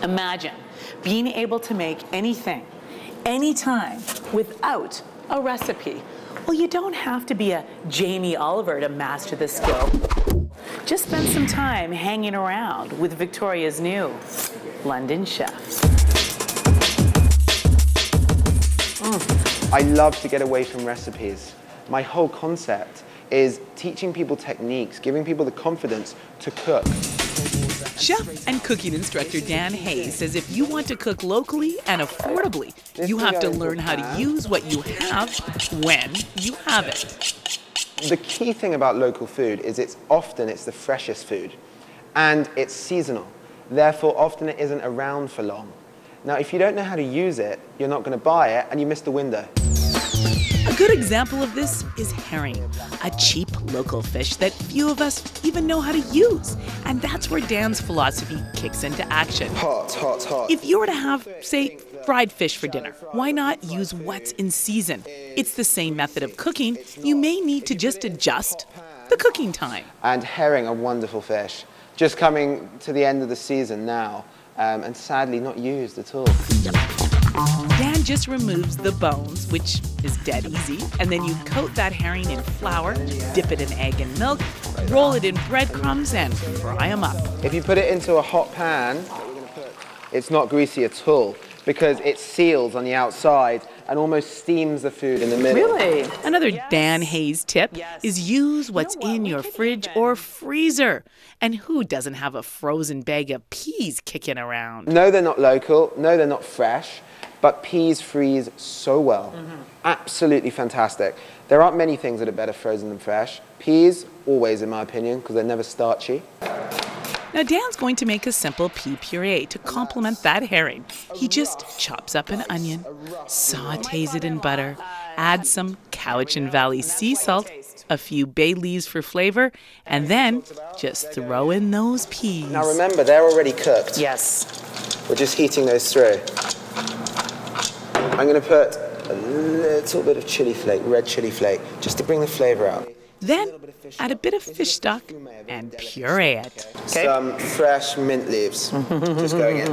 Imagine being able to make anything, anytime, without a recipe. Well, you don't have to be a Jamie Oliver to master the skill. Just spend some time hanging around with Victoria's new London Chef. I love to get away from recipes. My whole concept is teaching people techniques, giving people the confidence to cook. Chef and cooking instructor Dan Hayes says if you want to cook locally and affordably, you have to learn how to use what you have when you have it. The key thing about local food is it's the freshest food, and it's seasonal. Therefore, often it isn't around for long. Now, if you don't know how to use it, you're not going to buy it, and you miss the window. A good example of this is herring, a cheap local fish that few of us even know how to use. And that's where Dan's philosophy kicks into action. Hot, hot, hot. If you were to have, say, fried fish for dinner, why not use what's in season? It's the same method of cooking. You may need to just adjust the cooking time. And herring are wonderful fish. Just coming to the end of the season now, and sadly not used at all. Dan just removes the bones, which is dead easy, and then you coat that herring in flour, dip it in egg and milk, roll it in breadcrumbs, and fry them up. If you put it into a hot pan, it's not greasy at all, because it seals on the outside and almost steams the food in the middle. Really? Another Dan Hayes tip is use what's in your fridge or freezer. And who doesn't have a frozen bag of peas kicking around? No, they're not local. No, they're not fresh. But peas freeze so well. Absolutely fantastic. There aren't many things that are better frozen than fresh. Peas, always in my opinion, because they're never starchy. Now Dan's going to make a simple pea puree to complement that herring. He just chops up an onion, sautés it in butter, adds some Cowichan Valley sea salt, a few bay leaves for flavor, and then just throw in those peas. Now remember, they're already cooked. Yes. We're just heating those through. I'm going to put a little bit of chili flake, red chili flake, just to bring the flavor out. Then add a bit of fish stock and puree it. Okay. Some fresh mint leaves, just going in.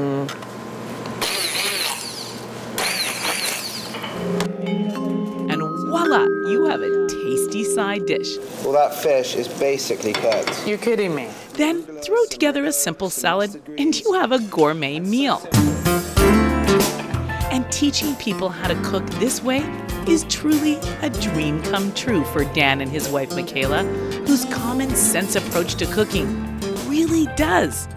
And voila, you have a tasty side dish. Well, that fish is basically cooked. You're kidding me. Then throw together a simple salad and you have a gourmet meal. And teaching people how to cook this way is truly a dream come true for Dan and his wife Michaela, whose common sense approach to cooking really does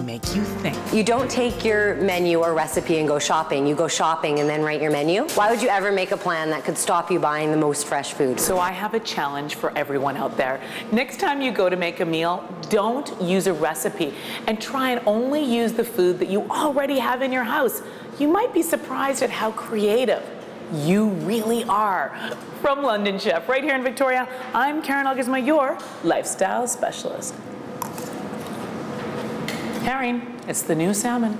make you think. You don't take your menu or recipe and go shopping. You go shopping and then write your menu. Why would you ever make a plan that could stop you buying the most fresh food? So I have a challenge for everyone out there. Next time you go to make a meal, don't use a recipe and try and only use the food that you already have in your house. You might be surprised at how creative you really are. From London Chef, right here in Victoria, I'm Karen Algersma, your lifestyle specialist. Herring, it's the new salmon.